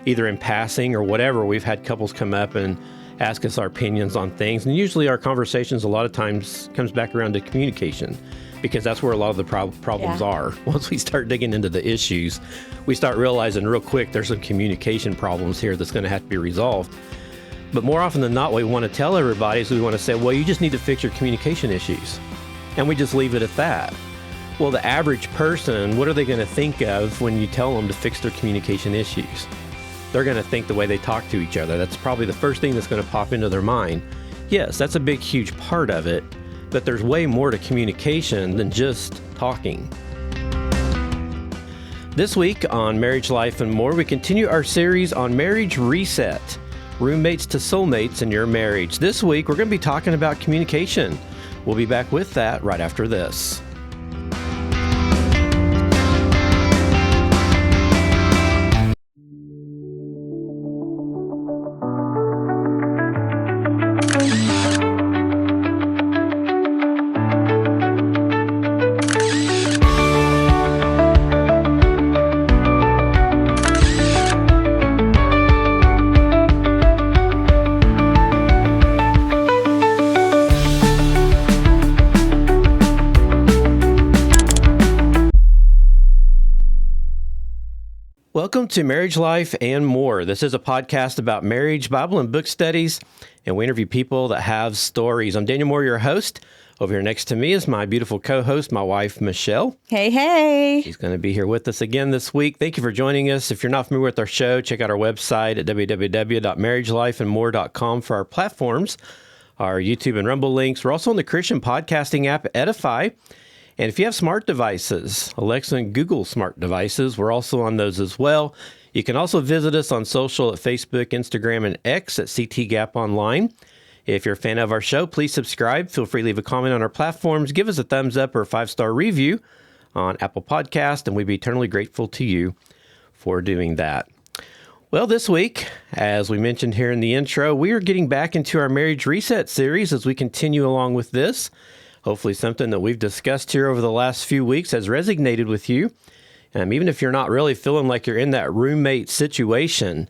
either in passing or whatever, we've had couples come up and ask us our opinions on things. And usually our conversations a lot of times comes back around to communication, because that's where a lot of the problems are. Once we start digging into the issues, we start realizing real quick there's some communication problems here that's going to have to be resolved. But more often than not, what we want to tell everybody is we want to say, well, you just need to fix your communication issues. And we just leave it at that. Well, the average person, what are they going to think of when you tell them to fix their communication issues? They're going to think the way they talk to each other. That's probably the first thing that's going to pop into their mind. Yes, that's a big, huge part of it, but there's way more to communication than just talking. This week on Marriage, Life, and More, we continue our series on Marriage Reset, roommates to soulmates in your marriage. This week, we're going to be talking about communication. We'll be back with that right after this. Welcome to Marriage, Life, and More. This is a podcast about marriage, Bible, and book studies, and we interview people that have stories. I'm Daniel Moore, your host. Over here next to me is my beautiful co-host, my wife, Michelle. Hey, hey. She's going to be here with us again this week. Thank you for joining us. If you're not familiar with our show, check out our website at www.marriagelifeandmore.com for our platforms, our YouTube and Rumble links. We're also on the Christian podcasting app, Edify. And if you have smart devices, Alexa and Google smart devices, we're also on those as well. You can also visit us on social at Facebook, Instagram, and X at CT Gap Online. If you're a fan of our show, please subscribe. Feel free to leave a comment on our platforms. Give us a thumbs up or a 5-star review on Apple Podcast, and we'd be eternally grateful to you for doing that. Well, this week, as we mentioned here in the intro, we are getting back into our Marriage Reset series as we continue along with this. Hopefully something that we've discussed here over the last few weeks has resonated with you. Even if you're not really feeling like you're in that roommate situation,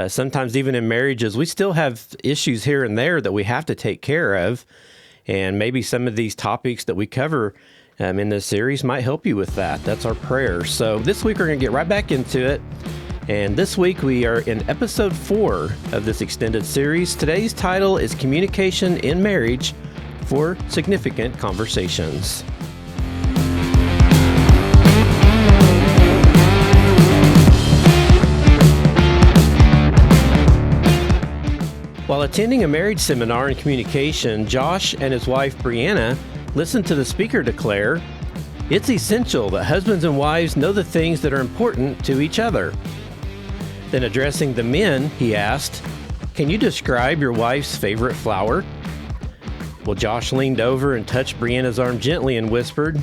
sometimes even in marriages, we still have issues here and there that we have to take care of. And maybe some of these topics that we cover in this series might help you with that. That's our prayer. So this week, we're going to get right back into it. And this week, we are in episode 4 of this extended series. Today's title is Communication in Marriage for Significant Conversations. While attending a marriage seminar in communication, Josh and his wife Brianna listened to the speaker declare, "It's essential that husbands and wives know the things that are important to each other." Then addressing the men, he asked, "Can you describe your wife's favorite flower?" Well, Josh leaned over and touched Brianna's arm gently and whispered,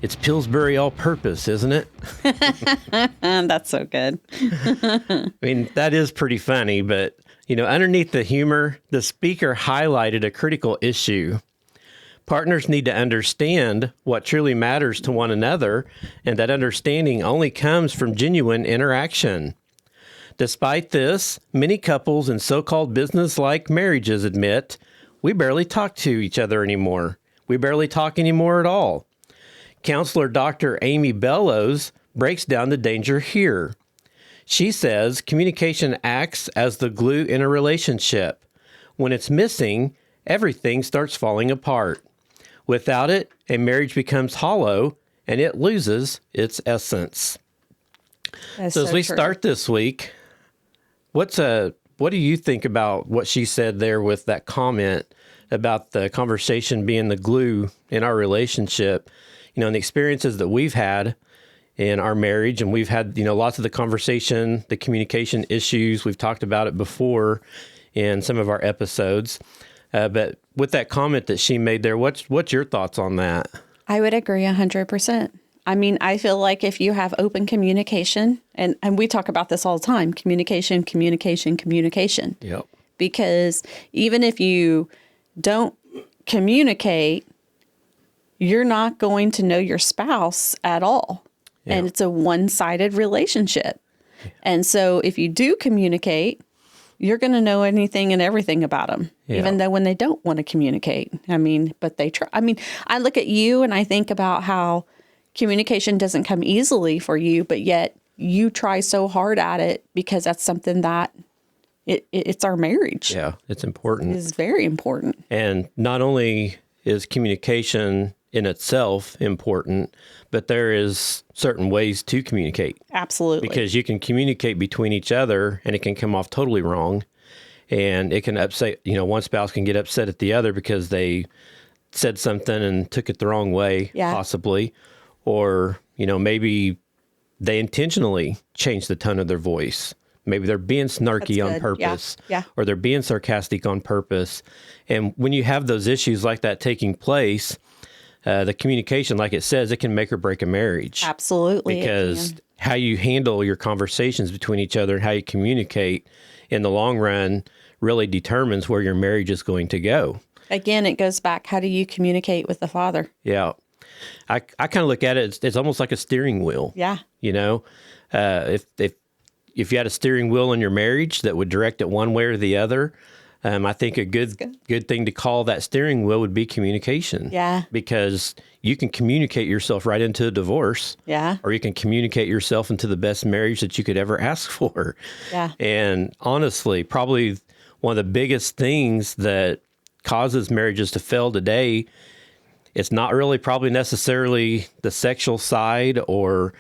"It's Pillsbury all-purpose, isn't it?" That's so good. I mean, that is pretty funny, but, underneath the humor, the speaker highlighted a critical issue. Partners need to understand what truly matters to one another, and that understanding only comes from genuine interaction. Despite this, many couples in so-called business-like marriages admit, we barely talk to each other anymore. We barely talk anymore at all. Counselor Dr. Amy Bellows breaks down the danger here. She says communication acts as the glue in a relationship. When it's missing, everything starts falling apart. Without it, a marriage becomes hollow and it loses its essence. So as we start this week, what do you think about what she said there with that comment about the conversation being the glue in our relationship, and the experiences that we've had in our marriage, and we've had, lots of the conversation, the communication issues. We've talked about it before in some of our episodes. But with that comment that she made there, what's your thoughts on that? I would agree 100%. I mean, I feel like if you have open communication, and we talk about this all the time, communication. Yep. Because even if you don't communicate, you're not going to know your spouse at all. Yep. And it's a one-sided relationship. And so if you do communicate, you're going to know anything and everything about them, even though when they don't want to communicate. I mean, but they try. I mean, I look at you and I think about how communication doesn't come easily for you, but yet you try so hard at it because that's something that it's our marriage. Yeah, it's important. It's very important. And not only is communication in itself important, but there is certain ways to communicate. Absolutely. Because you can communicate between each other and it can come off totally wrong. And it can upset, one spouse can get upset at the other because they said something and took it the wrong way, possibly. Or, maybe they intentionally changed the tone of their voice. Maybe they're being snarky on purpose, or they're being sarcastic on purpose. And when you have those issues like that taking place, the communication, like it says, it can make or break a marriage. Absolutely. Because how you handle your conversations between each other and how you communicate in the long run really determines where your marriage is going to go. Again, it goes back, how do you communicate with the Father? Yeah. I kind of look at it, it's almost like a steering wheel. Yeah. If you had a steering wheel in your marriage that would direct it one way or the other, I think a good thing to call that steering wheel would be communication. Yeah. Because you can communicate yourself right into a divorce. Yeah. Or you can communicate yourself into the best marriage that you could ever ask for. Yeah. And honestly, probably one of the biggest things that causes marriages to fail today, it's not really probably necessarily the sexual side or,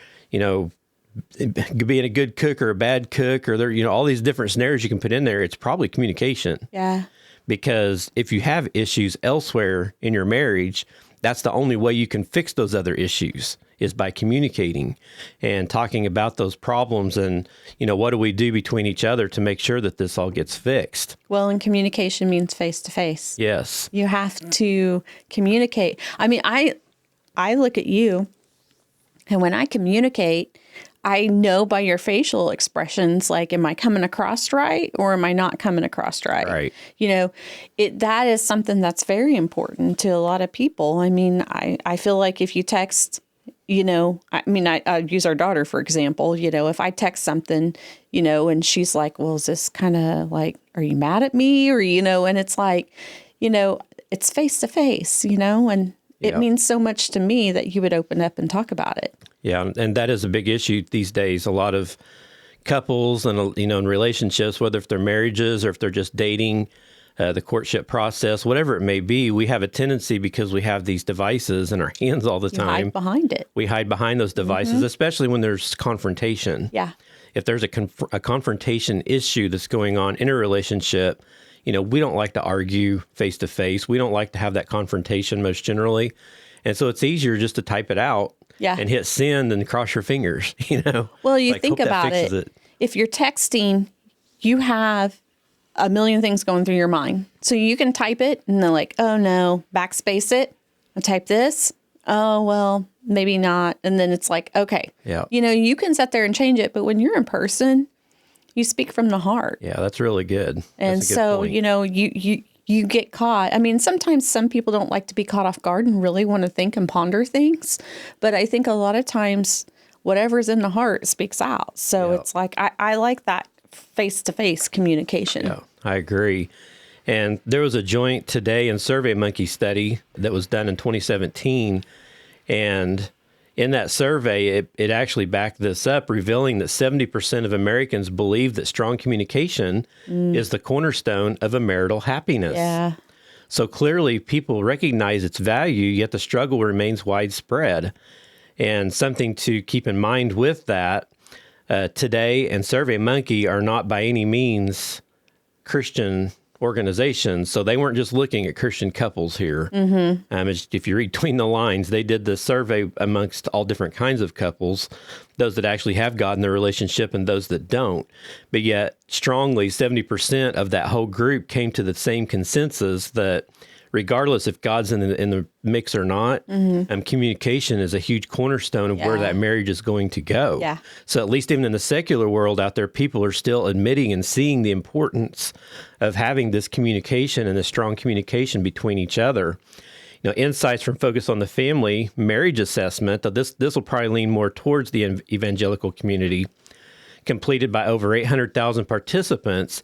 being a good cook or a bad cook or there, all these different scenarios you can put in there. It's probably communication. Yeah. Because if you have issues elsewhere in your marriage, that's the only way you can fix those other issues is by communicating and talking about those problems and, what do we do between each other to make sure that this all gets fixed? Well, and communication means face to face. Yes. You have to communicate. I mean, I look at you and when I communicate, I know by your facial expressions, like, am I coming across right or am I not coming across right? Right. That is something that's very important to a lot of people. I mean, I feel like if you text, I use our daughter, for example, if I text something, and she's like, well, is this kind of like, are you mad at me? Or, and it's like, it's face to face, and it means so much to me that you would open up and talk about it. Yeah, and that is a big issue these days. A lot of couples and, in relationships, whether if they're marriages or if they're just dating, the courtship process, whatever it may be, we have a tendency because we have these devices in our hands all the time. Hide behind it. We hide behind those devices, especially when there's confrontation. Yeah. If there's a confrontation issue that's going on in a relationship, we don't like to argue face to face. We don't like to have that confrontation most generally. And so it's easier just to type it out. Yeah. And hit send and cross your fingers, Well, you think about it. If you're texting, you have a million things going through your mind. So you can type it and they're like, oh no, backspace it. I type this. Oh, well, maybe not. And then it's like, okay. Yeah. You can sit there and change it. But when you're in person, you speak from the heart. Yeah, that's really good. And so, point. You get caught. I mean, sometimes some people don't like to be caught off guard and really want to think and ponder things. But I think a lot of times whatever's in the heart speaks out. So it's like, I like that face-to-face communication. Yeah, I agree. And there was a joint Today and SurveyMonkey study that was done in 2017. And in that survey, it actually backed this up, revealing that 70% of Americans believe that strong communication is the cornerstone of a marital happiness. Yeah. So clearly, people recognize its value, yet the struggle remains widespread. And something to keep in mind with that, Today and SurveyMonkey are not by any means Christian organizations, so they weren't just looking at Christian couples here. Mm-hmm. If you read between the lines, they did the survey amongst all different kinds of couples, those that actually have God in their relationship and those that don't. But yet, strongly, 70% of that whole group came to the same consensus that regardless if God's in the mix or not, communication is a huge cornerstone of where that marriage is going to go. Yeah. So at least even in the secular world out there, people are still admitting and seeing the importance of having this communication and this strong communication between each other. Insights from Focus on the Family marriage assessment, this will probably lean more towards the evangelical community, completed by over 800,000 participants.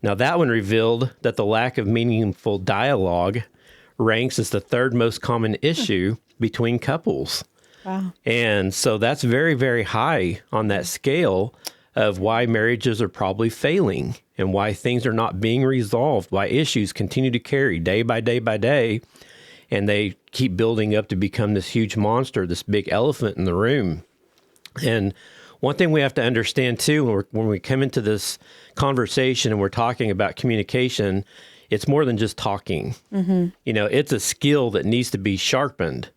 Now, that one revealed that the lack of meaningful dialogue ranks as the third most common issue between couples. Wow. And so that's very, very high on that scale of why marriages are probably failing and why things are not being resolved, why issues continue to carry day by day by day, and they keep building up to become this huge monster, this big elephant in the room. And one thing we have to understand, too, when we come into this conversation and we're talking about communication, it's more than just talking. You know, it's a skill that needs to be sharpened.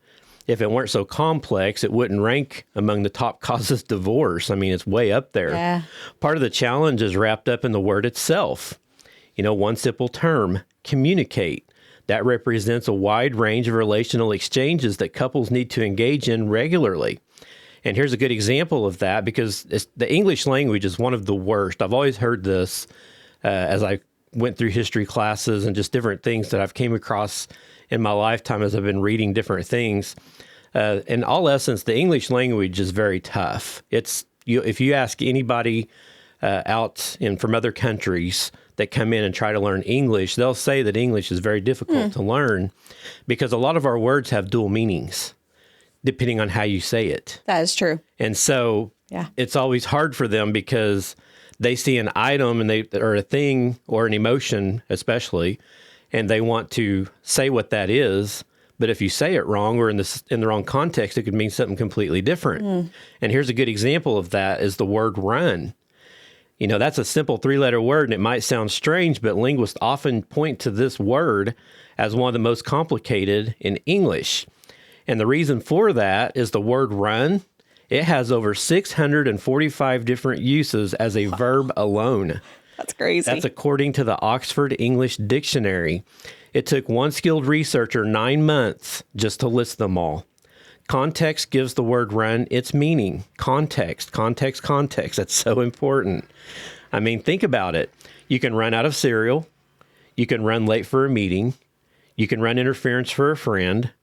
If it weren't so complex, it wouldn't rank among the top causes of divorce. I mean, it's way up there. Yeah. Part of the challenge is wrapped up in the word itself. You know, one simple term, communicate. That represents a wide range of relational exchanges that couples need to engage in regularly. And here's a good example of that, because the English language is one of the worst. I've always heard this as I went through history classes and just different things that I've came across in my lifetime as I've been reading different things. In all essence, the English language is very tough. If you ask anybody out from other countries that come in and try to learn English, they'll say that English is very difficult to learn because a lot of our words have dual meanings, depending on how you say it. That is true. And so it's always hard for them because they see an item or a thing or an emotion especially, and they want to say what that is. But if you say it wrong or in the wrong context, it could mean something completely different. And here's a good example of that is the word run. You know, that's a simple 3-letter word, and it might sound strange, but linguists often point to this word as one of the most complicated in English. And the reason for that is the word run, it has over 645 different uses as a verb alone. That's crazy. That's according to the Oxford English Dictionary. It took one skilled researcher 9 months just to list them all. Context gives the word run its meaning. Context. That's so important. I mean, think about it. You can run out of cereal. You can run late for a meeting. You can run interference for a friend.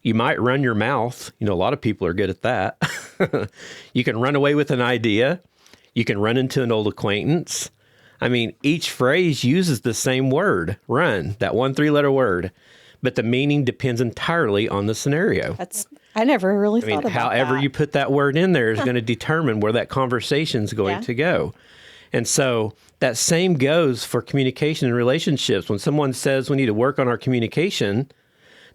You might run your mouth. You know, a lot of people are good at that. You can run away with an idea. You can run into an old acquaintance. I mean, each phrase uses the same word, run, that one 3-letter word, but the meaning depends entirely on the scenario. I never really thought about however that. you put that word in there is going to determine where that conversation is going to go. And so that same goes for communication and relationships. When someone says we need to work on our communication,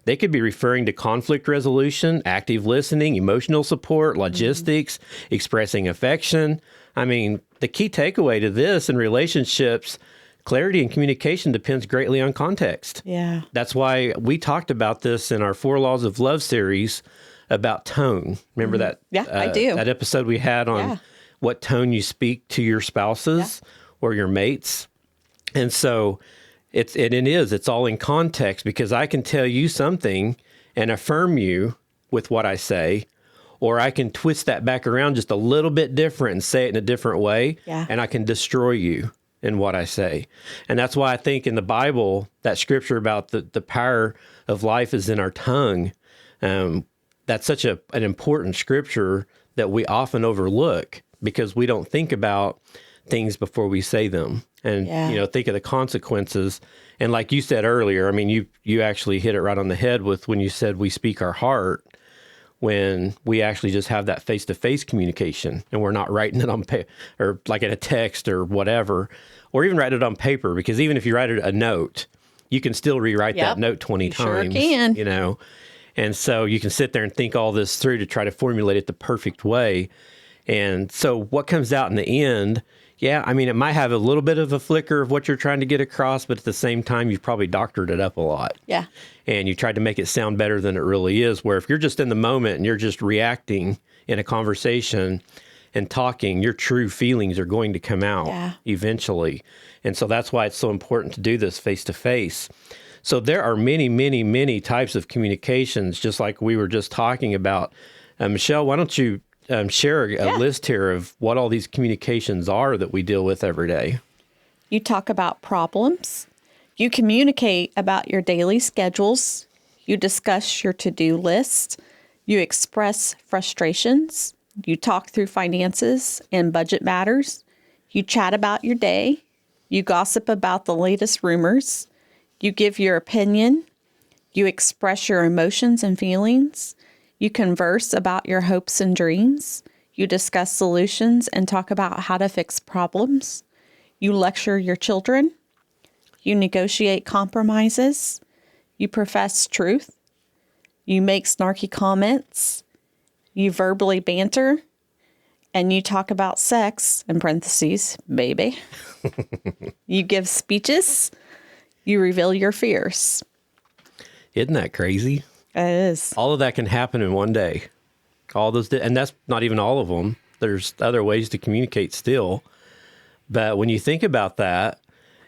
they could be referring to conflict resolution, active listening, emotional support, logistics, expressing affection. I mean, the key takeaway to this in relationships, clarity and communication depends greatly on context. Yeah. That's why we talked about this in our 4 Laws of Love series about tone. Remember that? Yeah, I do. That episode we had on what tone you speak to your spouses or your mates. And so it's all in context, because I can tell you something and affirm you with what I say, or I can twist that back around just a little bit different and say it in a different way, and I can destroy you in what I say. And that's why I think in the Bible, that scripture about the power of life is in our tongue, that's such an important scripture that we often overlook because we don't think about things before we say them and, think of the consequences. And like you said earlier, I mean, you actually hit it right on the head with when you said we speak our heart, when we actually just have that face-to-face communication and we're not writing it on paper or like in a text or whatever, or even write it on paper, because even if you write a note, you can still rewrite that note 20 times. Sure can. You know? And so you can sit there and think all this through to try to formulate it the perfect way. And so what comes out in the end, I mean, it might have a little bit of a flicker of what you're trying to get across, but at the same time, you've probably doctored it up a lot. Yeah. And you tried to make it sound better than it really is, where if you're just in the moment and you're just reacting in a conversation and talking, your true feelings are going to come out eventually. And so that's why it's so important to do this face-to-face. So there are many, many, many types of communications, just like we were just talking about. Michelle, why don't you share a list here of what all these communications are that we deal with every day? You talk about problems. You communicate about your daily schedules. You discuss your to-do list. You express frustrations. You talk through finances and budget matters. You chat about your day. You gossip about the latest rumors. You give your opinion. You express your emotions and feelings. You converse about your hopes and dreams. You discuss solutions and talk about how to fix problems. You lecture your children. You negotiate compromises. You profess truth. You make snarky comments. You verbally banter. And you talk about sex, in parentheses, baby. You give speeches. You reveal your fears. Isn't that crazy? It is. All of that can happen in one day. All those, and that's not even all of them. There's other ways to communicate still. But when you think about that,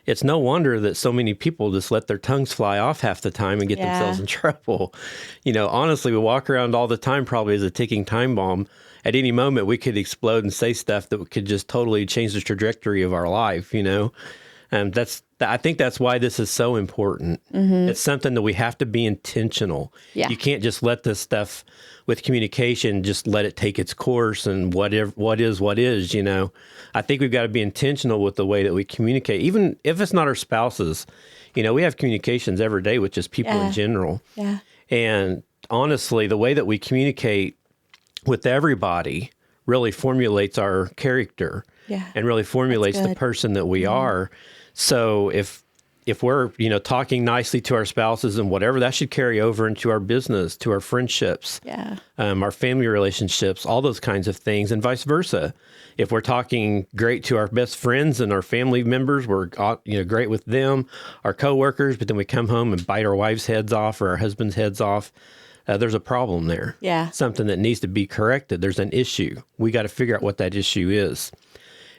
it's no wonder that so many people just let their tongues fly off half the time and get themselves in trouble. Honestly, we walk around all the time probably as a ticking time bomb. At any moment, we could explode and say stuff that could just totally change the trajectory of our life, And I think that's why this is so important. Mm-hmm. It's something that we have to be intentional. Yeah. You can't just let this stuff with communication, just let it take its course and what is. I think we've got to be intentional with the way that we communicate, even if it's not our spouses. We have communications every day with just people in general. Yeah. And honestly, the way that we communicate with everybody really formulates our character and really formulates the person that we are. So if we're, talking nicely to our spouses and whatever, that should carry over into our business, to our friendships, our family relationships, all those kinds of things, and vice versa. If we're talking great to our best friends and our family members, we're, great with them, our coworkers, but then we come home and bite our wives' heads off or our husbands' heads off. There's a problem there. Yeah. Something that needs to be corrected. There's an issue. We got to figure out what that issue is.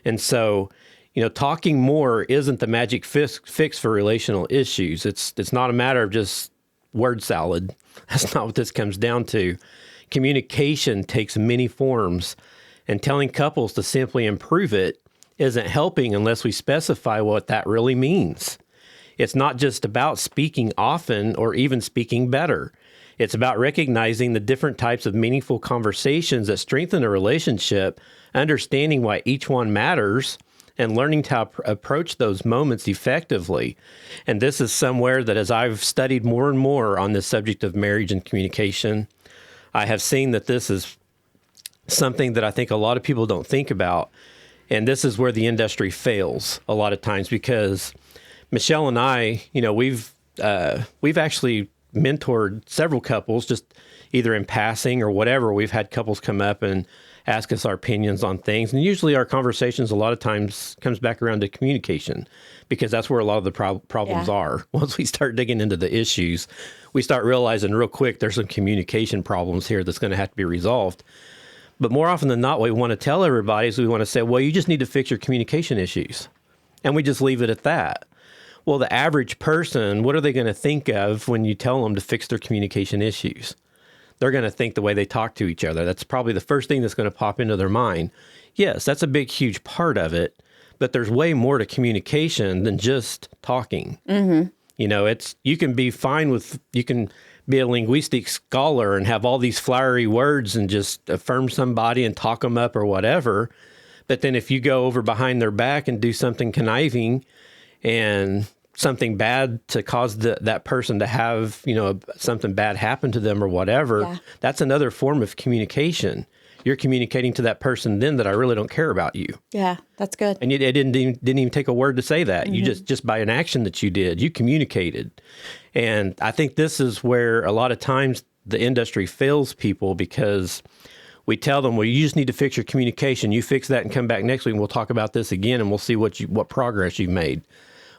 And so, talking more isn't the magic fix for relational issues. It's not a matter of just word salad. That's not what this comes down to. Communication takes many forms, and telling couples to simply improve it isn't helping unless we specify what that really means. It's not just about speaking often or even speaking better. It's about recognizing the different types of meaningful conversations that strengthen a relationship, understanding why each one matters, and learning to approach those moments effectively. And this is somewhere that as I've studied more and more on this subject of marriage and communication, I have seen that this is something that I think a lot of people don't think about. And this is where the industry fails a lot of times, because Michelle and I, we've actually mentored several couples, just either in passing or whatever. We've had couples come up and ask us our opinions on things. And usually our conversations a lot of times comes back around to communication, because that's where a lot of the problems are. Once we start digging into the issues, we start realizing real quick there's some communication problems here that's going to have to be resolved. But more often than not, what we want to tell everybody is we want to say, well, you just need to fix your communication issues. And we just leave it at that. Well, the average person, what are they going to think of when you tell them to fix their communication issues? They're going to think the way they talk to each other. That's probably the first thing that's going to pop into their mind. Yes, that's a big, huge part of it, but there's way more to communication than just talking. Mm-hmm. You can be fine with, you can be a linguistic scholar and have all these flowery words and just affirm somebody and talk them up or whatever. But then if you go over behind their back and do something conniving and something bad to cause that person to have, something bad happen to them or whatever, that's another form of communication. You're communicating to that person then that I really don't care about you. Yeah, that's good. And it didn't even take a word to say that. Mm-hmm. You just by an action that you did, you communicated. And I think this is where a lot of times the industry fails people, because we tell them, well, you just need to fix your communication. You fix that and come back next week and we'll talk about this again and we'll see what progress you've made.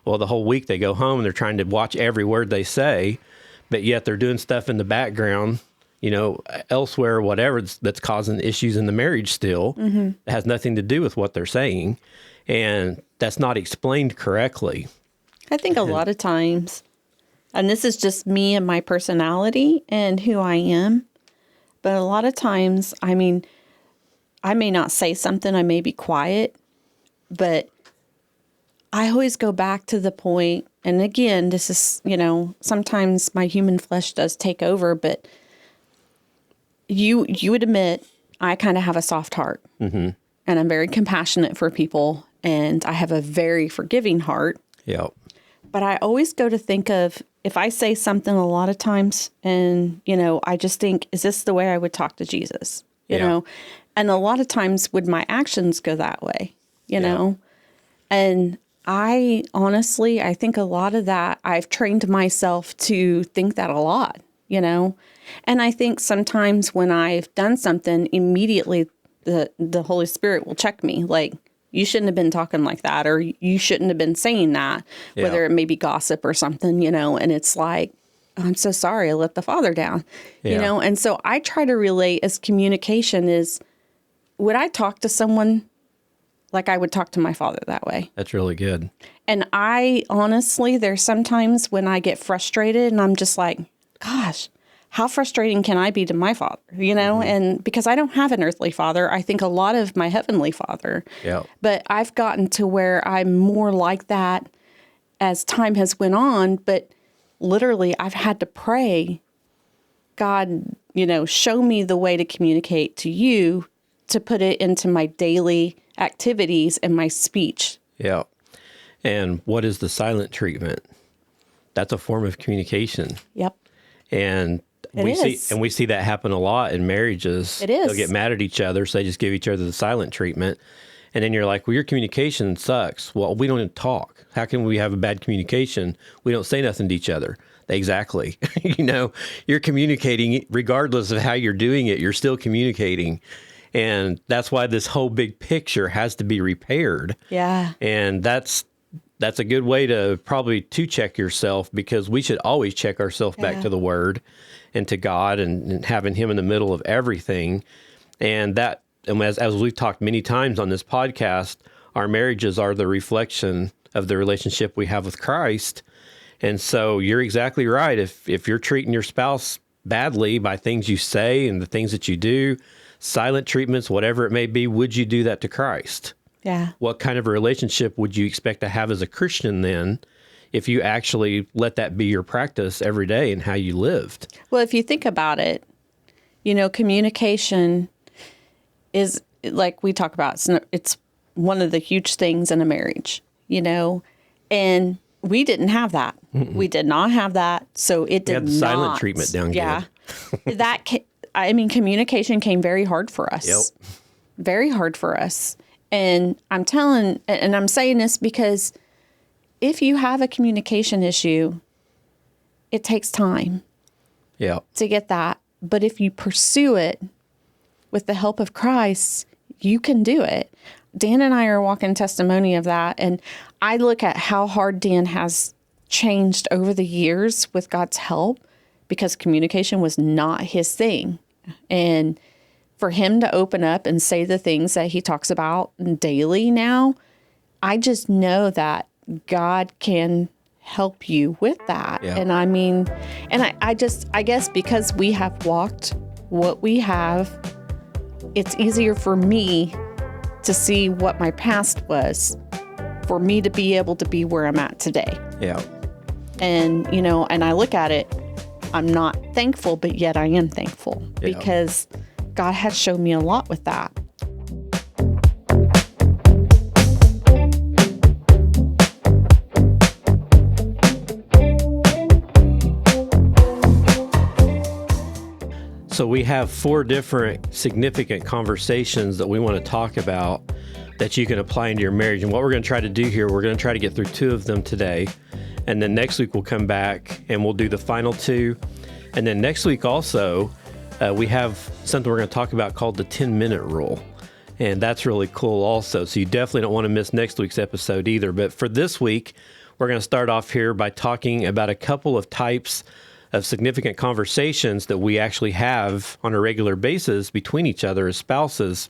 Well, the whole week they go home and they're trying to watch every word they say, but yet they're doing stuff in the background, elsewhere or whatever that's causing issues in the marriage still. Mm-hmm. It has nothing to do with what they're saying. And that's not explained correctly. I think a lot of times, and this is just me and my personality and who I am, but a lot of times, I may not say something, I may be quiet, but I always go back to the point, and again, this is, sometimes my human flesh does take over, but you would admit I kind of have a soft heart, and I'm very compassionate for people, and I have a very forgiving heart. Yeah. But I always go to think of, if I say something a lot of times and, I just think, is this the way I would talk to Jesus? You know? And a lot of times would my actions go that way, you know? And I think a lot of that, I've trained myself to think that a lot, And I think sometimes when I've done something, immediately the Holy Spirit will check me, like, you shouldn't have been talking like that, or you shouldn't have been saying that, whether it may be gossip or something, and it's like, I'm so sorry, I let the Father down, And so I try to relate as communication is, would I talk to someone like I would talk to my Father that way? That's really good. And I honestly, there's sometimes when I get frustrated and I'm just like, gosh, how frustrating can I be to my Father, And because I don't have an earthly father, I think a lot of my heavenly Father. Yeah. But I've gotten to where I'm more like that as time has went on. But literally, I've had to pray, God, show me the way to communicate to you, to put it into my daily activities and my speech. Yeah. And what is the silent treatment? That's a form of communication. Yep. And we see that happen a lot in marriages. It is. They'll get mad at each other, so they just give each other the silent treatment. And then you're like, well, your communication sucks. Well, we don't even talk. How can we have a bad communication? We don't say nothing to each other. Exactly. You're communicating regardless of how you're doing it. You're still communicating. And that's why this whole big picture has to be repaired. Yeah. And that's a good way to check yourself, because we should always check ourselves back to the Word and to God and having Him in the middle of everything. And as we've talked many times on this podcast, our marriages are the reflection of the relationship we have with Christ. And so you're exactly right. If you're treating your spouse badly by things you say and the things that you do, silent treatments, whatever it may be, would you do that to Christ? Yeah. What kind of a relationship would you expect to have as a Christian then, if you actually let that be your practice every day and how you lived? Well, if you think about it, communication is, like we talk about, it's one of the huge things in a marriage, and we didn't have that. Mm-mm. We did not have that. So it did not. Silent treatment down here. Yeah. Communication came very hard for us. Yep. Very hard for us. And I'm saying this because if you have a communication issue, it takes time to get that. But if you pursue it with the help of Christ, you can do it. Dan and I are walking testimony of that. And I look at how hard Dan has changed over the years with God's help, because communication was not his thing. And for him to open up and say the things that he talks about daily now, I just know that God can help you with that. Yeah. And I guess because we have walked what we have, it's easier for me to see what my past was, for me to be able to be where I'm at today. Yeah. And, and I look at it, I'm not thankful, but yet I am thankful because God has shown me a lot with that. So we have 4 different significant conversations that we want to talk about that you can apply into your marriage. And what we're going to try to do here, we're going to try to get through 2 of them today. And then next week we'll come back and we'll do the final 2. And then next week also, we have something we're going to talk about called the 10-minute rule. And that's really cool also. So you definitely don't want to miss next week's episode either. But for this week, we're going to start off here by talking about a couple of types of significant conversations that we actually have on a regular basis between each other as spouses.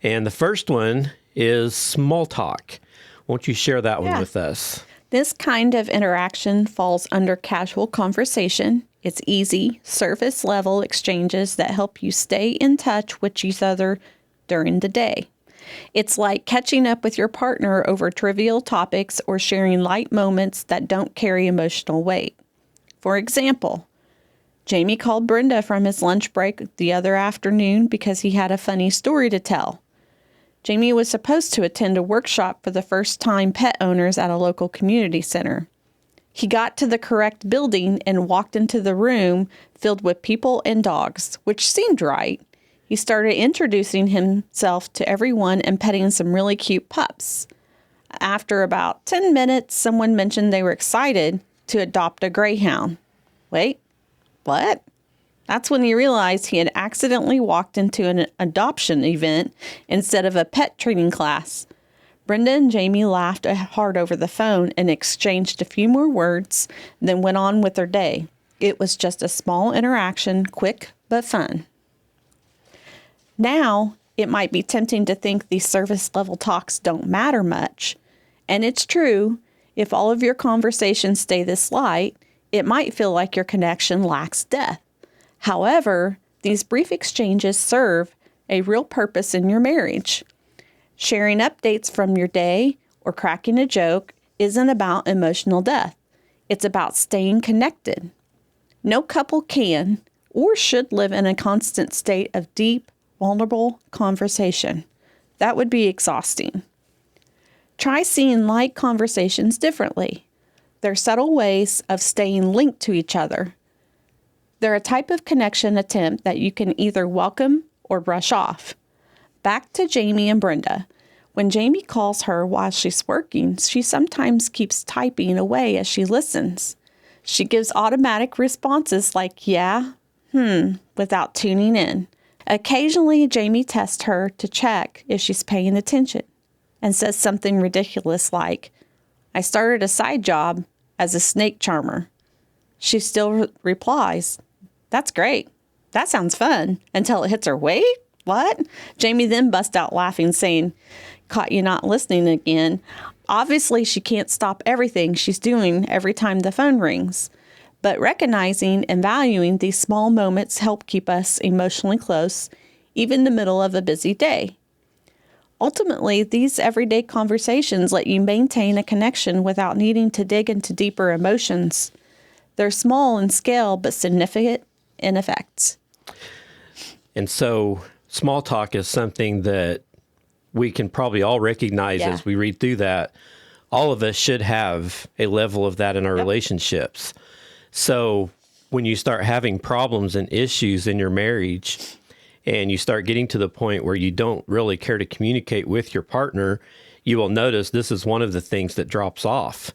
And the first one is small talk. Won't you share that one with us? This kind of interaction falls under casual conversation. It's easy, surface level exchanges that help you stay in touch with each other during the day. It's like catching up with your partner over trivial topics or sharing light moments that don't carry emotional weight. For example, Jamie called Brenda from his lunch break the other afternoon because he had a funny story to tell. Jamie was supposed to attend a workshop for the first-time pet owners at a local community center. He got to the correct building and walked into the room filled with people and dogs, which seemed right. He started introducing himself to everyone and petting some really cute pups. After about 10 minutes, someone mentioned they were excited to adopt a greyhound. Wait, what? That's when he realized he had accidentally walked into an adoption event instead of a pet training class. Brenda and Jamie laughed hard over the phone and exchanged a few more words, then went on with their day. It was just a small interaction, quick but fun. Now, it might be tempting to think these surface level talks don't matter much. And it's true, if all of your conversations stay this light, it might feel like your connection lacks depth. However, these brief exchanges serve a real purpose in your marriage. Sharing updates from your day or cracking a joke isn't about emotional depth. It's about staying connected. No couple can or should live in a constant state of deep, vulnerable conversation. That would be exhausting. Try seeing light conversations differently. They're subtle ways of staying linked to each other. They're a type of connection attempt that you can either welcome or brush off. Back to Jamie and Brenda. When Jamie calls her while she's working, she sometimes keeps typing away as she listens. She gives automatic responses like, yeah, without tuning in. Occasionally, Jamie tests her to check if she's paying attention and says something ridiculous like, I started a side job as a snake charmer. She still replies, that's great. That sounds fun, until it hits her. Wait, what? Jamie then busts out laughing, saying, caught you not listening again. Obviously, she can't stop everything she's doing every time the phone rings. But recognizing and valuing these small moments help keep us emotionally close, even in the middle of a busy day. Ultimately, these everyday conversations let you maintain a connection without needing to dig into deeper emotions. They're small in scale, but significant in effect. And so small talk is something that we can probably all recognize as we read through that. All of us should have a level of that in our relationships. So when you start having problems and issues in your marriage and you start getting to the point where you don't really care to communicate with your partner, you will notice this is one of the things that drops off.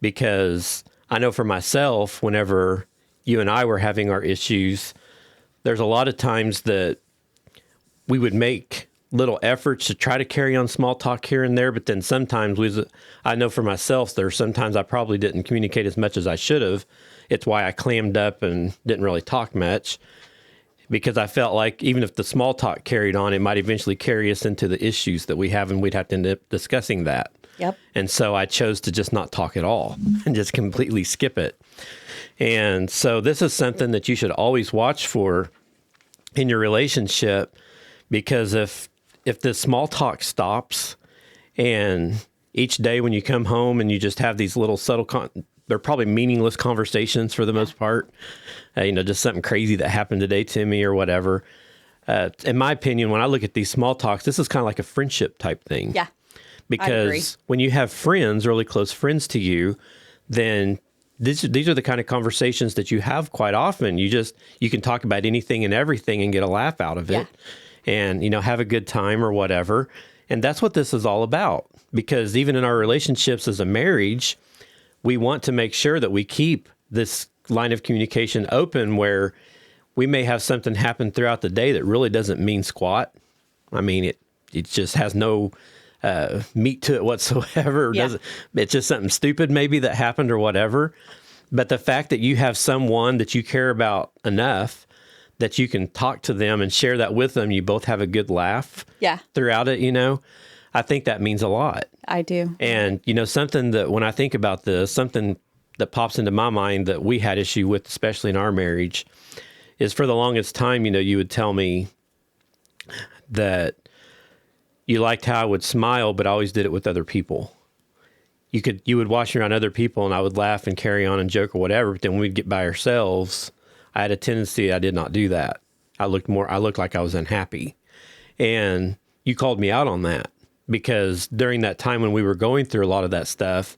Because I know for myself, whenever you and I were having our issues, there's a lot of times that we would make little efforts to try to carry on small talk here and there, but then sometimes I know for myself, there's sometimes I probably didn't communicate as much as I should have. It's why I clammed up and didn't really talk much, because I felt like even if the small talk carried on, it might eventually carry us into the issues that we have, and we'd have to end up discussing that. Yep. And so I chose to just not talk at all and just completely skip it. And so this is something that you should always watch for in your relationship, because if this small talk stops, and each day when you come home and you just have these little subtle, they're probably meaningless conversations for the most part, just something crazy that happened today to me or whatever. In my opinion, when I look at these small talks, this is kind of like a friendship type thing. Yeah. Because when you have friends, really close friends to you, then these are the kind of conversations that you have quite often. You can talk about anything and everything and get a laugh out of it, and have a good time or whatever. And that's what this is all about. Because even in our relationships as a marriage, we want to make sure that we keep this line of communication open, where we may have something happen throughout the day that really doesn't mean squat. I mean, it just has no meat to it whatsoever. It's just something stupid maybe that happened or whatever. But the fact that you have someone that you care about enough that you can talk to them and share that with them, you both have a good laugh throughout it, I think that means a lot. I do. And, something that when I think about this, something that pops into my mind that we had issue with, especially in our marriage, is for the longest time, you would tell me that you liked how I would smile, but I always did it with other people. You would watch me around other people and I would laugh and carry on and joke or whatever. But then when we'd get by ourselves, I had a tendency, I did not do that. I looked like I was unhappy. And you called me out on that because during that time when we were going through a lot of that stuff,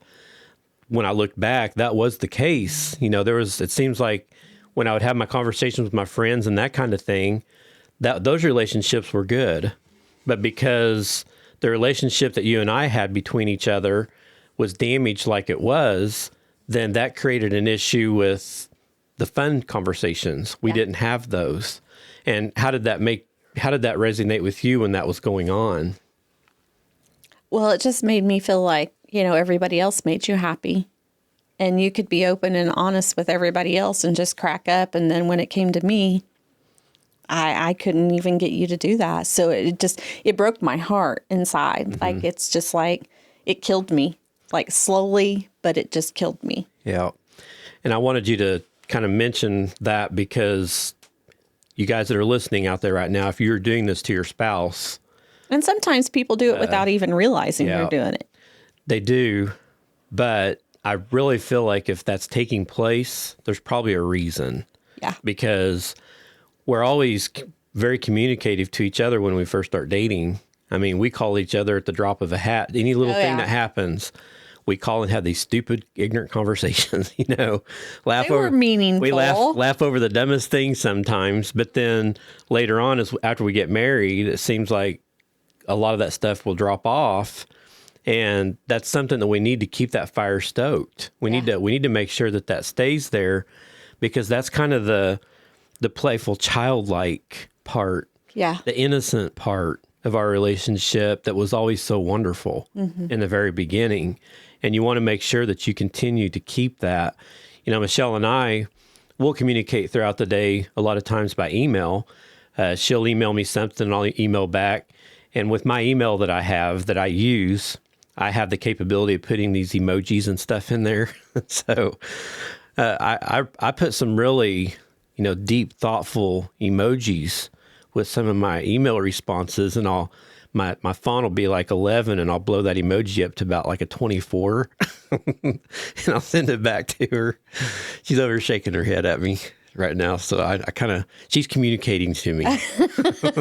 when I looked back, that was the case. It seems like when I would have my conversations with my friends and that kind of thing, that those relationships were good. But because the relationship that you and I had between each other was damaged like it was, then that created an issue with the fun conversations. We didn't have those. And how did that resonate with you when that was going on? Well, it just made me feel like, everybody else made you happy and you could be open and honest with everybody else and just crack up. And then when it came to me, I couldn't even get you to do that. So it broke my heart inside. Mm-hmm. Like, it's just like, it killed me, like slowly, but it just killed me. Yeah. And I wanted you to kind of mention that because you guys that are listening out there right now, if you're doing this to your spouse. And sometimes people do it without even realizing they're doing it. They do. But I really feel like if that's taking place, there's probably a reason. Yeah. Because we're always very communicative to each other when we first start dating. I mean, we call each other at the drop of a hat. Any little thing that happens, we call and have these stupid, ignorant conversations, laugh they were meaningful. We laugh over the dumbest things sometimes. But then later on, after we get married, it seems like a lot of that stuff will drop off. And that's something that we need to keep that fire stoked. We need to make sure that stays there, because that's kind of the playful, childlike part, the innocent part of our relationship that was always so wonderful in the very beginning. And you want to make sure that you continue to keep that. Michelle and I will communicate throughout the day, a lot of times by email. She'll email me something and I'll email back. And with my email that I use, I have the capability of putting these emojis and stuff in there. So I put some really, deep, thoughtful emojis with some of my email responses, and my font will be like 11, and I'll blow that emoji up to about like a 24, and I'll send it back to her. She's over shaking her head at me right now, so she's communicating to me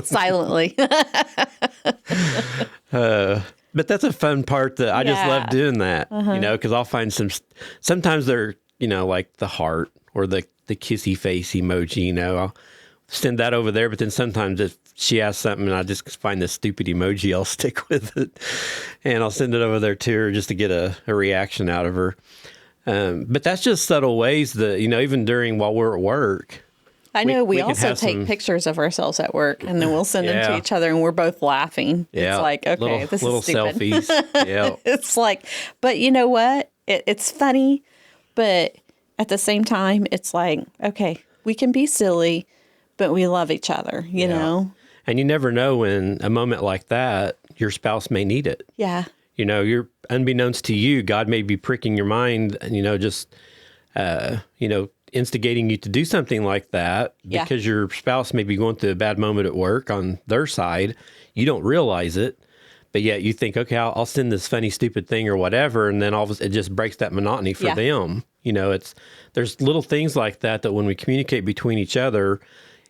silently. But that's a fun part that I just love doing that, because I'll find sometimes they're, like the heart or the kissy face emoji, I'll send that over there. But then sometimes if she asks something and I just find this stupid emoji, I'll stick with it and I'll send it over there to her just to get a reaction out of her. But that's just subtle ways that, even while we're at work. I know we also take pictures of ourselves at work and then we'll send them to each other and we're both laughing. Yeah. It's like, okay, this is stupid. Little selfies. Yeah. It's like, but you know what? It's funny, but at the same time, it's like, okay, we can be silly, but we love each other, you know? And you never know when a moment like that, your spouse may need it. Yeah. You're unbeknownst to you, God may be pricking your mind, just, instigating you to do something like that because your spouse may be going through a bad moment at work on their side. You don't realize it, but yet you think, okay, I'll send this funny, stupid thing or whatever. And then all of a sudden it just breaks that monotony for them. There's little things like that when we communicate between each other,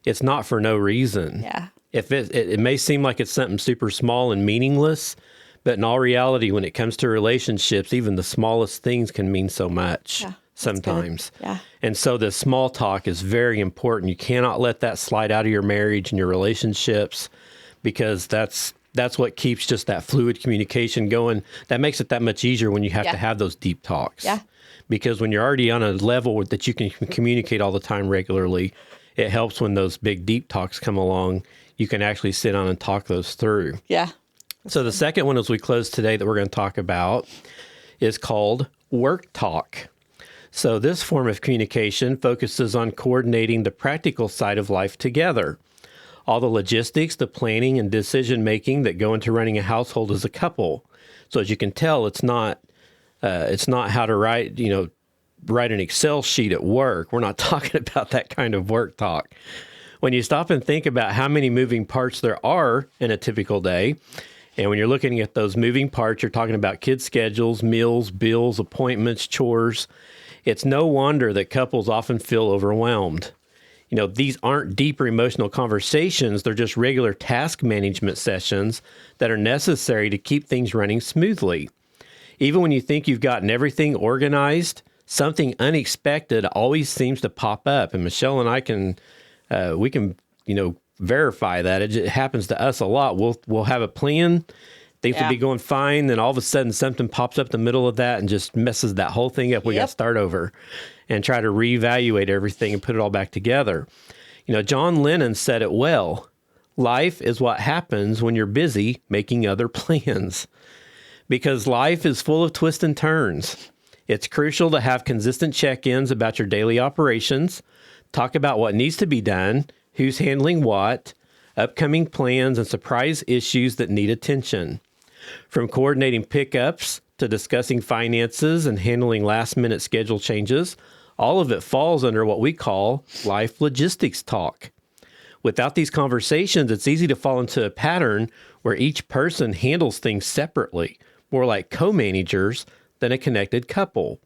it's not for no reason. Yeah. If it may seem like it's something super small and meaningless, but in all reality, when it comes to relationships, even the smallest things can mean so much sometimes. Yeah. And so the small talk is very important. You cannot let that slide out of your marriage and your relationships, because that's what keeps just that fluid communication going. That makes it that much easier when you have to have those deep talks. Yeah. Because when you're already on a level that you can communicate all the time regularly, it helps when those big deep talks come along. You can actually sit down and talk those through. Yeah. So the second one as we close today that we're going to talk about is called work talk. So this form of communication focuses on coordinating the practical side of life together. All the logistics, the planning, and decision-making that go into running a household as a couple. So as you can tell, it's not how to write an Excel sheet at work. We're not talking about that kind of work talk. When you stop and think about how many moving parts there are in a typical day, and when you're looking at those moving parts, you're talking about kids' schedules, meals, bills, appointments, chores. It's no wonder that couples often feel overwhelmed. These aren't deeper emotional conversations. They're just regular task management sessions that are necessary to keep things running smoothly. Even when you think you've gotten everything organized, something unexpected always seems to pop up. And Michelle and I can verify that. It happens to us a lot. We'll have a plan. Things will be going fine. Then all of a sudden something pops up in the middle of that and just messes that whole thing up. We got to start over and try to reevaluate everything and put it all back together. John Lennon said it well. Life is what happens when you're busy making other plans. Because life is full of twists and turns. It's crucial to have consistent check-ins about your daily operations, talk about what needs to be done, who's handling what, upcoming plans, and surprise issues that need attention. From coordinating pickups to discussing finances and handling last-minute schedule changes, all of it falls under what we call life logistics talk. Without these conversations, it's easy to fall into a pattern where each person handles things separately, more like co-managers than a connected couple.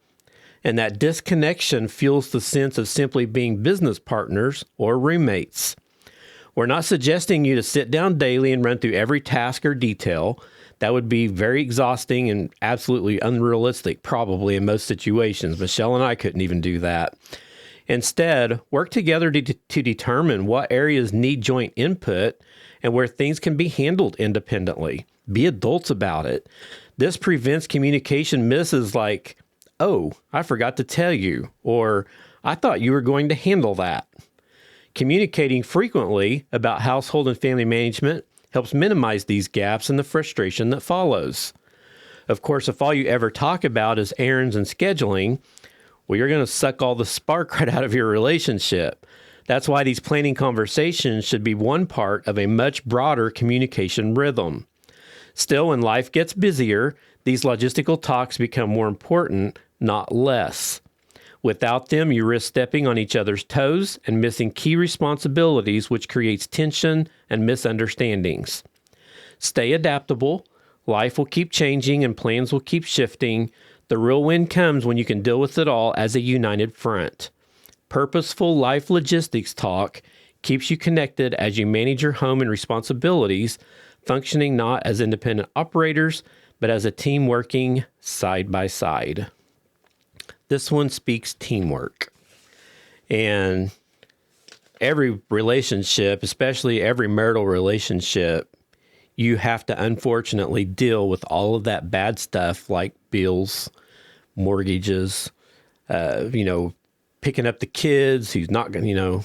And that disconnection fuels the sense of simply being business partners or roommates. We're not suggesting you to sit down daily and run through every task or detail. That would be very exhausting and absolutely unrealistic, probably in most situations. Michelle and I couldn't even do that. Instead, work together to determine what areas need joint input and where things can be handled independently. Be adults about it. This prevents communication misses like, "Oh, I forgot to tell you," or "I thought you were going to handle that." Communicating frequently about household and family management helps minimize these gaps and the frustration that follows. Of course, if all you ever talk about is errands and scheduling, well, you're going to suck all the spark right out of your relationship. That's why these planning conversations should be one part of a much broader communication rhythm. Still, when life gets busier, these logistical talks become more important, not less. Without them, you risk stepping on each other's toes and missing key responsibilities, which creates tension and misunderstandings. Stay adaptable. Life will keep changing and plans will keep shifting. The real win comes when you can deal with it all as a united front. Purposeful life logistics talk keeps you connected as you manage your home and responsibilities, functioning not as independent operators, but as a team working side by side. This one speaks teamwork. And every relationship, especially every marital relationship, you have to unfortunately deal with all of that bad stuff like bills, mortgages, picking up the kids who's not going to,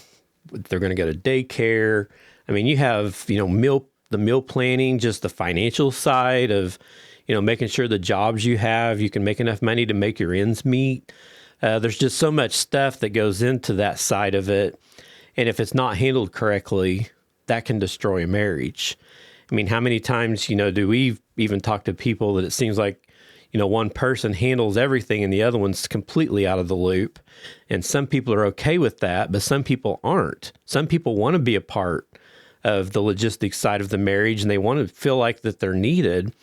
they're going to go to daycare. I mean, you have, the meal planning, just the financial side of, making sure the jobs you have, you can make enough money to make your ends meet. There's just so much stuff that goes into that side of it. And if it's not handled correctly, that can destroy a marriage. I mean, how many times, do we even talk to people that it seems like, one person handles everything and the other one's completely out of the loop. And some people are okay with that, but some people aren't. Some people want to be a part of the logistics side of the marriage and they want to feel like that they're needed.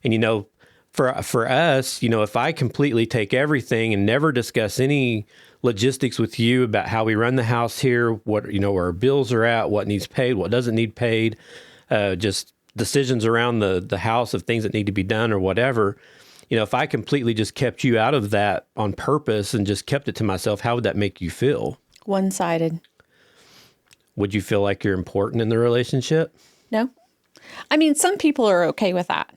And, for us, if I completely take everything and never discuss any logistics with you about how we run the house here, what, where our bills are at, what needs paid, what doesn't need paid, just decisions around the house of things that need to be done or whatever, if I completely just kept you out of that on purpose and just kept it to myself, how would that make you feel? One-sided. Would you feel like you're important in the relationship? No. I mean, some people are okay with that.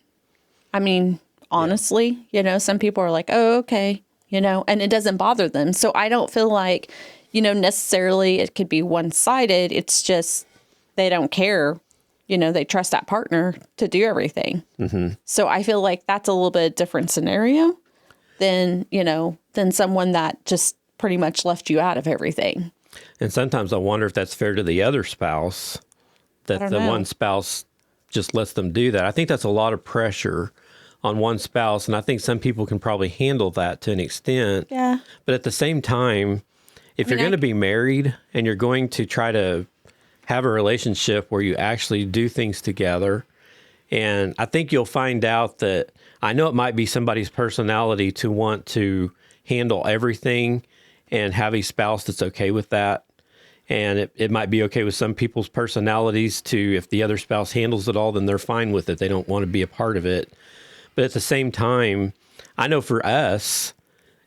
I mean, honestly, some people are like, oh, okay, and it doesn't bother them. So I don't feel like, necessarily it could be one-sided. It's just they don't care. They trust that partner to do everything. Mm-hmm. So I feel like that's a little bit different scenario than someone that just pretty much left you out of everything. And sometimes I wonder if that's fair to the other spouse, that the one spouse just lets them do that. I think that's a lot of pressure on one spouse, and I think some people can probably handle that to an extent. Yeah. But at the same time, if you're going to be married and you're going to try to have a relationship where you actually do things together, and I think you'll find out that, I know it might be somebody's personality to want to handle everything and have a spouse that's okay with that. And it might be okay with some people's personalities to, if the other spouse handles it all, then they're fine with it. They don't want to be a part of it. But at the same time, I know for us,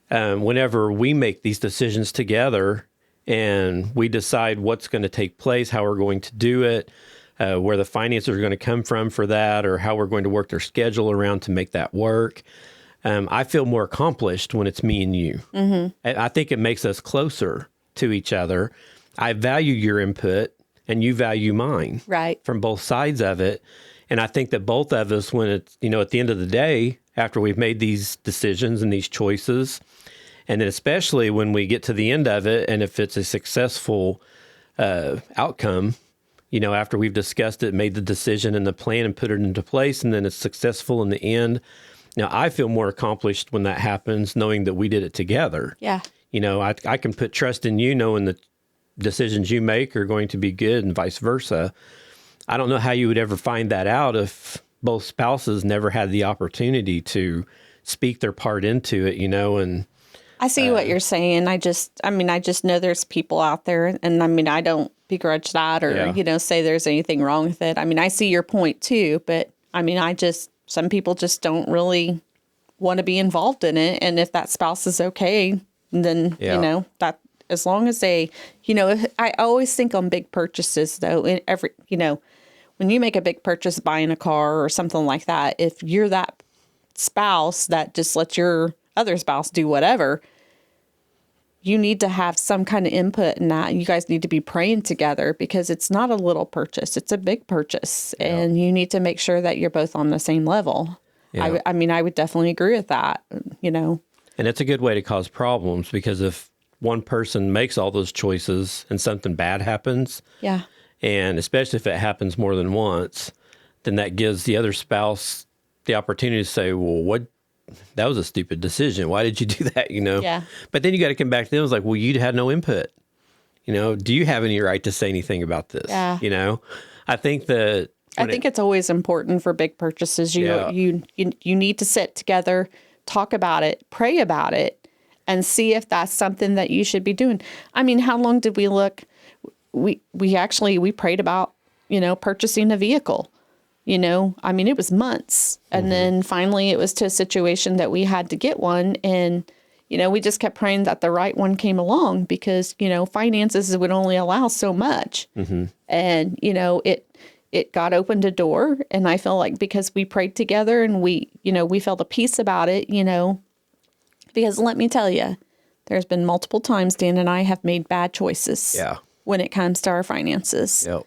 whenever we make these decisions together and we decide what's going to take place, how we're going to do it, where the finances are going to come from for that, or how we're going to work their schedule around to make that work, I feel more accomplished when it's me and you. I think it makes us closer to each other. I value your input and you value mine. Right. From both sides of it. And I think that both of us, when it's, at the end of the day, after we've made these decisions and these choices, and then especially when we get to the end of it, and if it's a successful outcome, after we've discussed it, made the decision and the plan and put it into place, and then it's successful in the end. Now, I feel more accomplished when that happens, knowing that we did it together. Yeah. I can put trust in you, knowing that decisions you make are going to be good and vice versa. I don't know how you would ever find that out if both spouses never had the opportunity to speak their part into it, and I see what you're saying. I just know there's people out there, and I don't begrudge that or, say there's anything wrong with it. I see your point too, but some people just don't really want to be involved in it. And if that spouse is okay, then, that as long as they, I always think on big purchases though, in when you make a big purchase, buying a car or something like that, if you're that spouse that just lets your other spouse do whatever, you need to have some kind of input in that. You guys need to be praying together because it's not a little purchase. It's a big purchase. Yeah. And you need to make sure that you're both on the same level. Yeah. I would definitely agree with that, And it's a good way to cause problems because if one person makes all those choices and something bad happens, yeah, and especially if it happens more than once, then that gives the other spouse the opportunity to say, well, that was a stupid decision. Why did you do that? Yeah. But then you got to come back to them. It's like, well, you had no input. Do you have any right to say anything about this? Yeah. I think that I think it's always important for big purchases. You need to sit together, talk about it, pray about it, and see if that's something that you should be doing. How long did we look? We prayed about, purchasing a vehicle. It was months. And then finally it was to a situation that we had to get one. And, we just kept praying that the right one came along because, finances would only allow so much. Mm-hmm. And, it got opened a door. And I feel like because we prayed together and we felt a peace about it, because let me tell you, there's been multiple times Dan and I have made bad choices when it comes to our finances. Yep.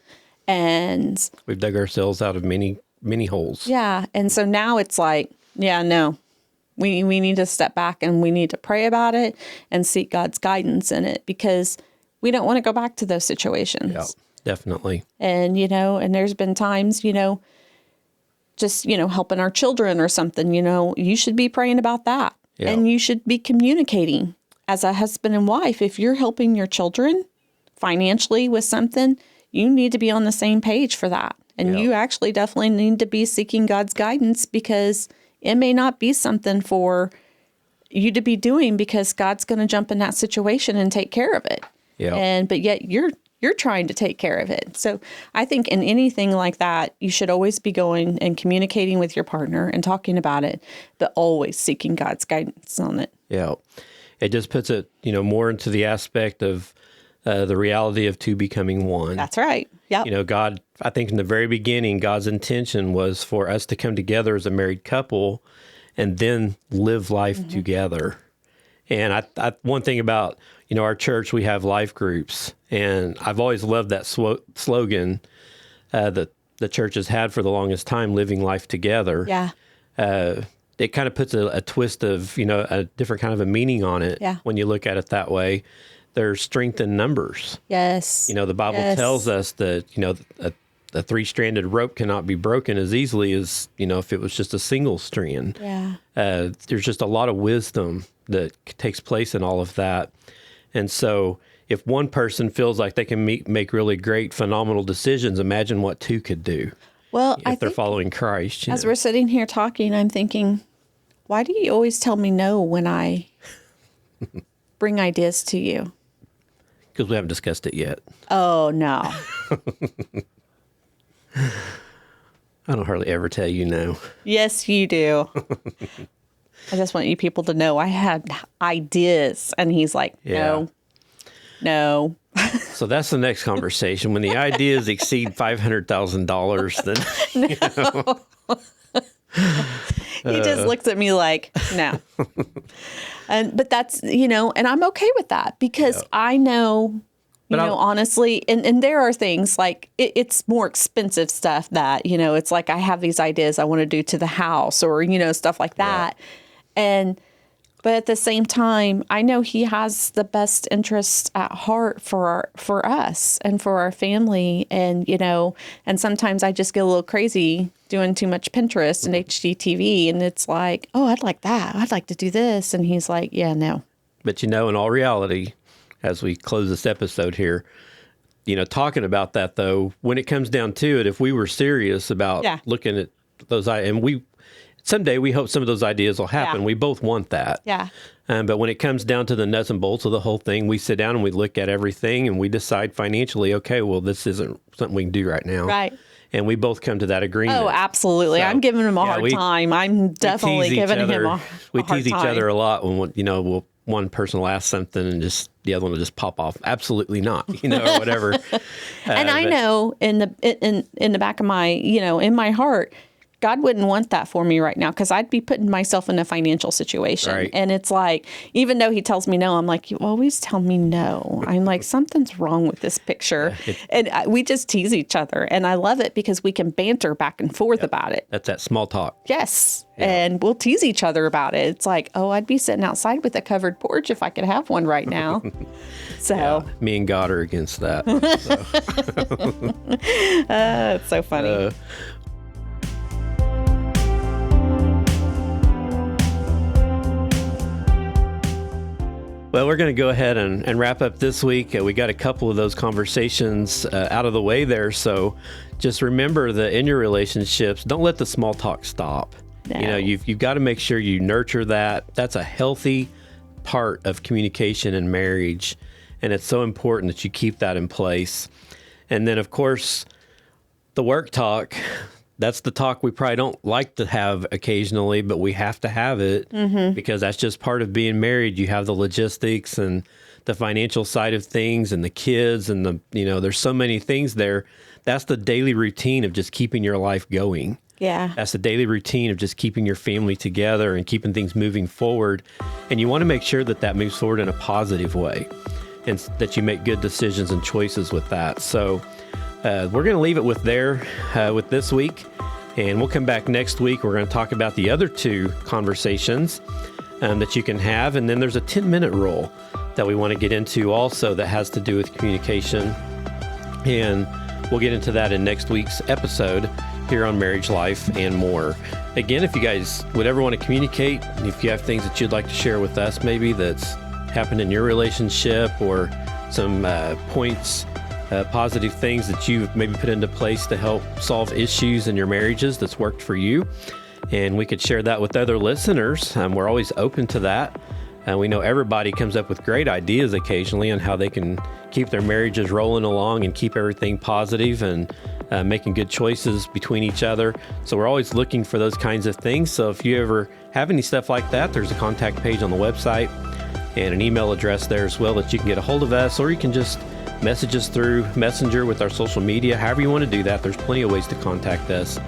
And we've dug ourselves out of many, many holes. Yeah. And so now it's like, no, we need to step back and we need to pray about it and seek God's guidance in it because we don't want to go back to those situations. Yeah, definitely. And, and there's been times, just, helping our children or something, you should be praying about that. Yeah. And you should be communicating as a husband and wife. If you're helping your children financially with something, you need to be on the same page for that. And you actually definitely need to be seeking God's guidance because it may not be something for you to be doing because God's going to jump in that situation and take care of it. Yeah. But yet you're trying to take care of it. So I think in anything like that, you should always be going and communicating with your partner and talking about it, but always seeking God's guidance on it. Yeah. It just puts it, more into the aspect of the reality of two becoming one. That's right. Yeah. God, I think in the very beginning, God's intention was for us to come together as a married couple and then live life together. And I one thing about, our church, we have life groups. And I've always loved that slogan that the church has had for the longest time, living life together. Yeah. It kind of puts a twist of, a different kind of a meaning on it when you look at it that way. There's strength in numbers. Yes. The Bible tells us that, a three-stranded rope cannot be broken as easily as, if it was just a single strand. Yeah. There's just a lot of wisdom that takes place in all of that. And so if one person feels like they can make really great, phenomenal decisions, imagine what two could do. Well, if they're following Christ. As we're sitting here talking, I'm thinking, why do you always tell me no when I bring ideas to you? Because we haven't discussed it yet. Oh, no. I don't hardly ever tell you no. Yes, you do. I just want you people to know I had ideas. And he's like, no. So that's the next conversation. When the ideas exceed $500,000, then he just looks at me like, no. But that's, and I'm okay with that because I know, honestly, and there are things like it's more expensive stuff that, it's like I have these ideas I want to do to the house or, stuff like that. But at the same time, I know he has the best interest at heart for us and for our family. And, and sometimes I just get a little crazy doing too much Pinterest and HGTV. And it's like, oh, I'd like that. I'd like to do this. And he's like, yeah, no. But, in all reality, as we close this episode here, talking about that, though, when it comes down to it, if we were serious about looking at those, and someday we hope some of those ideas will happen. We both want that. Yeah. But when it comes down to the nuts and bolts of the whole thing, we sit down and we look at everything and we decide financially, okay, well, this isn't something we can do right now. Right. And we both come to that agreement. Oh, absolutely. So, I'm giving him a hard time. I'm definitely giving him a hard time. We tease each other a lot when, one person will ask something and just the other one will just pop off. Absolutely not, or whatever. And I know in the back of my, in my heart, God wouldn't want that for me right now because I'd be putting myself in a financial situation. Right. And it's like, even though he tells me no, I'm like, you always tell me no. I'm like, something's wrong with this picture. And we just tease each other. And I love it because we can banter back and forth about it. That's that small talk. Yes. Yeah. And we'll tease each other about it. It's like, oh, I'd be sitting outside with a covered porch if I could have one right now. So me and God are against that. It's so funny. Well, we're going to go ahead and wrap up this week. We got a couple of those conversations out of the way there. So just remember that in your relationships, don't let the small talk stop. No. You've got to make sure you nurture that. That's a healthy part of communication in marriage. And it's so important that you keep that in place. And then, of course, the work talk. That's the talk we probably don't like to have occasionally, but we have to have it because that's just part of being married. You have the logistics and the financial side of things and the kids and there's so many things there. That's the daily routine of just keeping your life going. Yeah. That's the daily routine of just keeping your family together and keeping things moving forward. And you want to make sure that moves forward in a positive way and that you make good decisions and choices with that. So we're going to leave it with this week, and we'll come back next week. We're going to talk about the other two conversations that you can have, and then there's a 10-minute rule that we want to get into also that has to do with communication, and we'll get into that in next week's episode here on Marriage Life and More. Again, if you guys would ever want to communicate, if you have things that you'd like to share with us, maybe that's happened in your relationship or some points, positive things that you've maybe put into place to help solve issues in your marriages that's worked for you. And we could share that with other listeners. We're always open to that. We know everybody comes up with great ideas occasionally on how they can keep their marriages rolling along and keep everything positive and making good choices between each other. So we're always looking for those kinds of things. So if you ever have any stuff like that, there's a contact page on the website and an email address there as well that you can get a hold of us, or you can just message us through Messenger with our social media. However you want to do that, there's plenty of ways to contact us,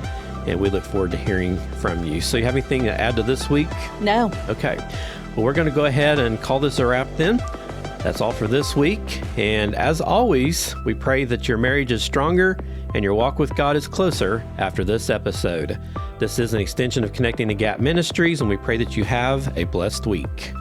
and we look forward to hearing from you. So you have anything to add to this week? No. Okay. Well, we're going to go ahead and call this a wrap then. That's all for this week. And as always, we pray that your marriage is stronger and your walk with God is closer after this episode. This is an extension of Connecting the Gap Ministries, and we pray that you have a blessed week.